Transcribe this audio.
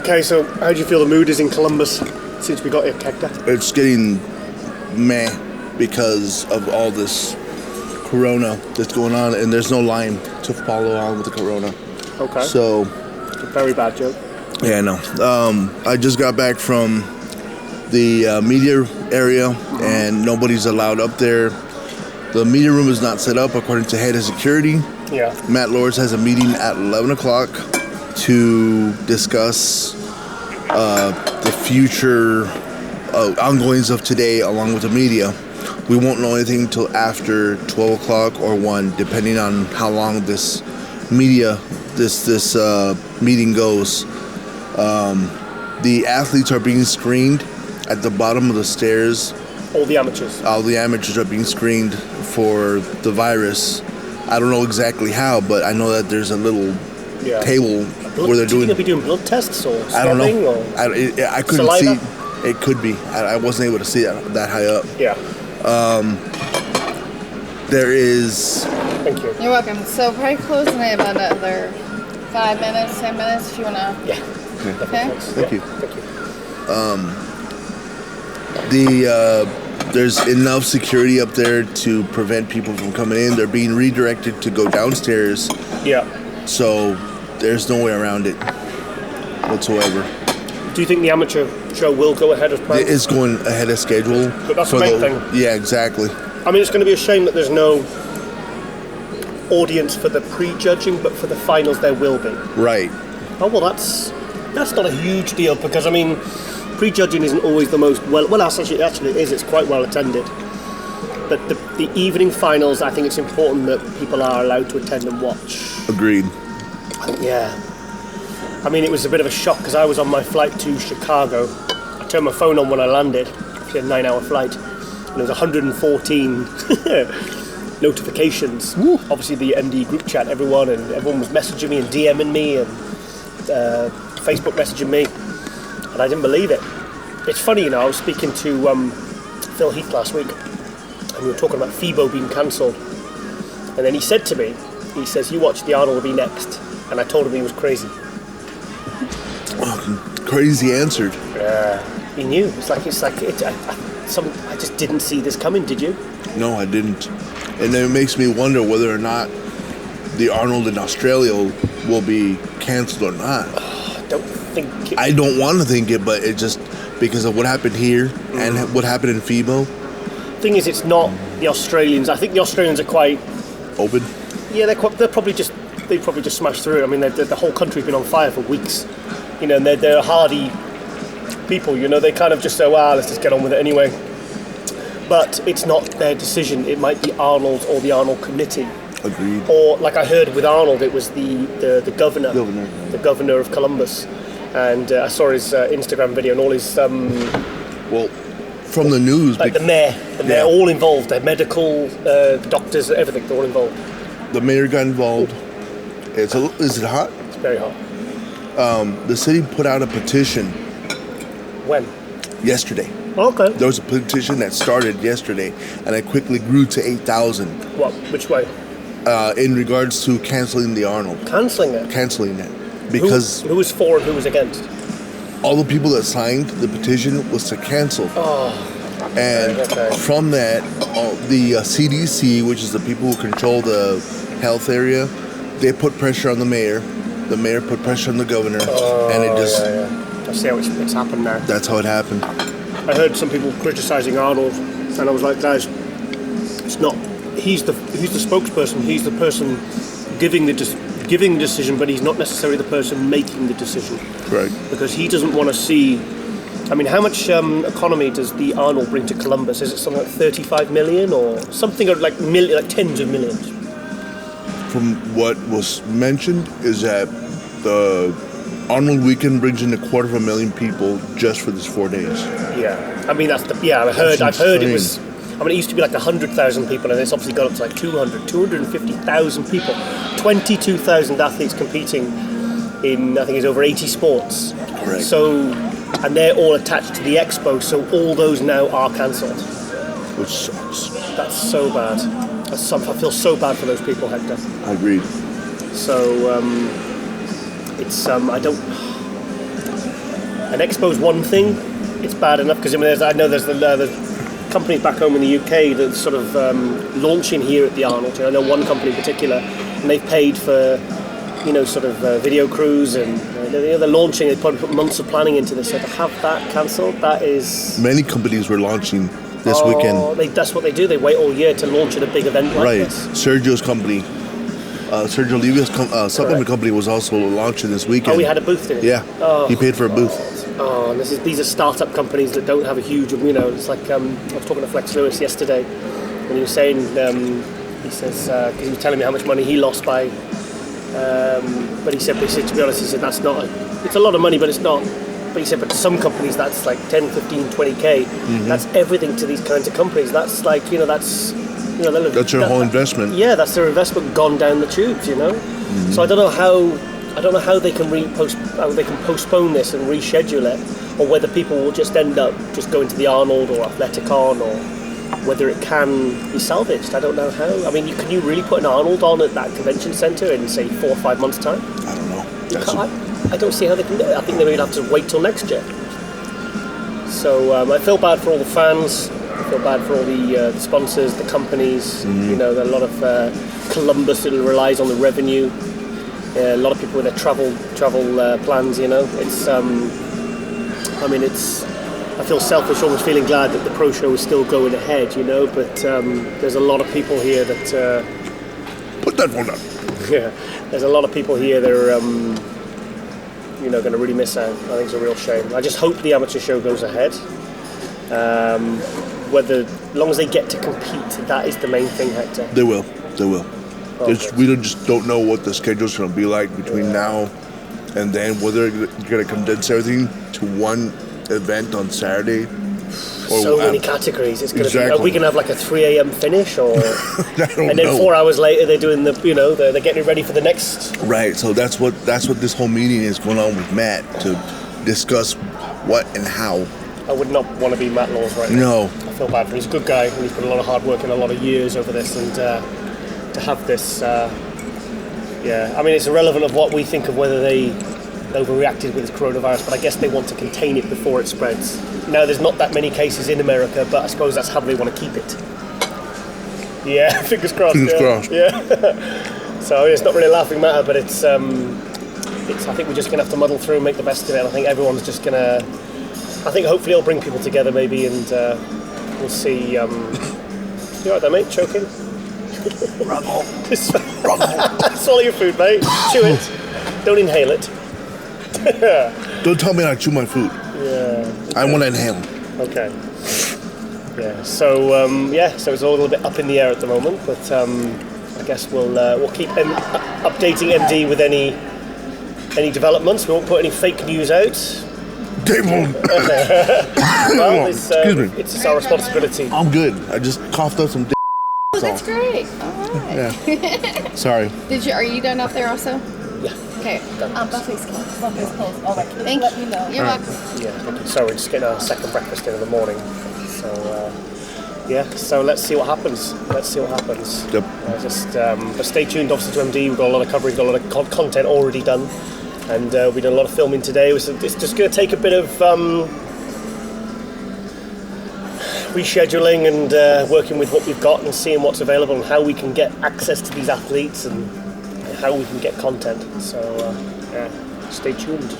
Okay, so how do you feel the mood is in Columbus since we got here, Hector? It's getting meh because of all this corona that's going on, and there's no line to follow on with the corona. Okay. So, it's a very bad joke. Yeah, I know. I just got back from the media area, and nobody's allowed up there. The media room is not set up according to head of security. Yeah. Matt Lords has a meeting at 11 o'clock to discuss the future ongoings of today along with the media. We won't know anything until after 12 o'clock or 1, depending on how long this media, this meeting goes. The athletes are being screened at the bottom of the stairs. All the amateurs? All the amateurs are being screened for the virus. I don't know exactly how, but I know that there's a little table where they're doing... Do you think they'll be doing blood tests or swabbing? I don't know. I couldn't saliva? see. It could be. I wasn't able to see that high up. Yeah. There is... Thank you. You're welcome. So probably closing in about another 5 minutes, 10 minutes if you want to... Yeah. Okay. Thank you. Thank you. There's enough security up there to prevent people from coming in. They're being redirected to go downstairs. Yeah. So there's no way around it whatsoever. Do you think the amateur show will go ahead of plan? It is going ahead of schedule. But that's the main thing. Yeah, exactly. I mean, it's going to be a shame that there's no audience for the pre-judging, but for the finals there will be. Right. Oh, well, that's not a huge deal because, I mean, prejudging isn't always the most actually it is. It's quite well attended. But the evening finals, I think it's important that people are allowed to attend and watch. Agreed. Yeah. I mean, it was a bit of a shock because I was on my flight to Chicago. I turned my phone on when I landed. It's a 9-hour flight. And there was 114 notifications. Woo. Obviously, the MD group chat, everyone was messaging me and DMing me and Facebook messaging me. And I didn't believe it. It's funny, I was speaking to Phil Heath last week, and we were talking about FIBO being cancelled. And then he said to me, he says, "You watch the Arnold will be next." And I told him he was crazy. Crazy answered. He knew. I just didn't see this coming. Did you? No, I didn't. And then it makes me wonder whether or not the Arnold in Australia will be cancelled or not. I don't want to think it, but it just because of what happened here and what happened in FIBO. Thing is, it's not the Australians. I think the Australians are quite open. Yeah, they probably just smashed through. I mean, the whole country's been on fire for weeks. And they're hardy people. They kind of just say, "Well, let's just get on with it anyway." But it's not their decision. It might be Arnold or the Arnold committee. Agreed. Or, like I heard with Arnold, it was the governor. The governor of Columbus. And I saw his Instagram video and all his... from the news... Like the mayor, all involved. The medical, the doctors, everything, they're all involved. The mayor got involved. Is it hot? It's very hot. The city put out a petition. When? Yesterday. Okay. There was a petition that started yesterday, and it quickly grew to 8,000. What? Which way? In regards to canceling the Arnold. Canceling it? Canceling it. Because... Who was for and who was against? All the people that signed the petition was to cancel. Oh. And from that, the CDC, which is the people who control the health area, they put pressure on the mayor. The mayor put pressure on the governor. And it just... Yeah. I see how it's happened now. That's how it happened. I heard some people criticizing Arnold, and I was like, guys, it's not... He's the spokesperson. He's the person giving the decision, but he's not necessarily the person making the decision. Right. Because he doesn't want to see... I mean, how much economy does the Arnold bring to Columbus? Is it something like 35 million or something like tens of millions? From what was mentioned is that the Arnold weekend brings in 250,000 people just for this 4 days. Yeah. I mean, I've heard it was... I mean, it used to be like 100,000 people, and it's obviously gone up to like 250,000 people. 22,000 athletes competing in, I think it's over 80 sports. Correct. So, and they're all attached to the expo, so all those now are cancelled. Which sucks. That's so bad. I feel so bad for those people, Hector. I agree. So, it's, I don't... an expo's one thing, it's bad enough because I know there's the companies back home in the UK that's sort of launching here at the Arnold. I know one company in particular, and they've paid for sort of video crews, and they're launching. They put months of planning into this. So to have that cancelled, that is. Many companies were launching this weekend. That's what they do. They wait all year to launch at a big event like this. Sergio's company, Sergio Levi's supplement company was also launching this weekend. Oh, we had a booth, didn't he? Yeah, he paid for a booth. Oh, and these are startup companies that don't have a huge, it's like I was talking to Flex Lewis yesterday, and he was saying, he says, because he was telling me how much money he lost by, but he said, to be honest, he said that's not, it's a lot of money, but it's not. But he said, but to some companies that's like 10, 15, 20k. That's everything to these kinds of companies. That's like, that's your whole investment. Yeah, that's their investment gone down the tubes. So I don't know how they can postpone this and reschedule it, or whether people will just end up just going to the Arnold or Athleticon, or whether it can be salvaged. I don't know how. I mean, can you really put an Arnold on at that convention centre in say 4 or 5 months' time? I don't know. I don't see how they can do it. I think they would have to wait till next year. So I feel bad for all the fans. I feel bad for all the sponsors, the companies. There are a lot of Columbus that relies on the revenue. A lot of people with their travel plans. It's. I feel selfish, almost feeling glad that the pro show is still going ahead. But there's a lot of people here that. Put that phone down. Yeah, there's a lot of people here that are. Going to really miss out. I think it's a real shame. I just hope the amateur show goes ahead. As long as they get to compete, that is the main thing, Hector. They will. We just don't know what the schedule's going to be like between now and then. Whether you're going to condense everything to one event on Saturday. So many categories. It's going to be. Are we going to have like a 3 a.m. finish, or and then 4 hours later they're doing they're getting ready for the next. Right. So that's what this whole meeting is going on with Matt, to discuss what and how. I would not want to be Matt Laws right now. No. I feel bad for him. He's a good guy, and he's put a lot of hard work and a lot of years over this, and to have this, I mean, it's irrelevant of what we think of whether they overreacted with this coronavirus, but I guess they want to contain it before it spreads. Now, there's not that many cases in America, but I suppose that's how they want to keep it. Yeah, fingers crossed. Fingers crossed. Yeah. So it's not really a laughing matter, but it's. I think we're just going to have to muddle through and make the best of it. I think everyone's just going to. I think hopefully it'll bring people together, maybe, and we'll see. You alright there, mate? Choking? Rumble. Swallow your food, mate. Chew it. Don't inhale it. Don't tell me how to chew my food. Yeah. I want to inhale. Okay. Yeah. So so it's all a little bit up in the air at the moment, but I guess we'll keep updating MD with any developments. We won't put any fake news out. They won't. Well, excuse me. It's just our responsibility. I'm good. I just coughed up some. Oh, that's great. All right. Yeah. Sorry. Are you done up there also? Yeah. Okay. Buffy's closed. All right. Thank Let me you. know. You're welcome. Yeah. So we're just getting our second breakfast in the morning. So so let's see what happens. Yep. But stay tuned, obviously, to MD. We've got a lot of coverage, got a lot of content already done, and we've done a lot of filming today. It's just going to take a bit of rescheduling and working with what we've got and seeing what's available and how we can get access to these athletes and how we can get content. So stay tuned.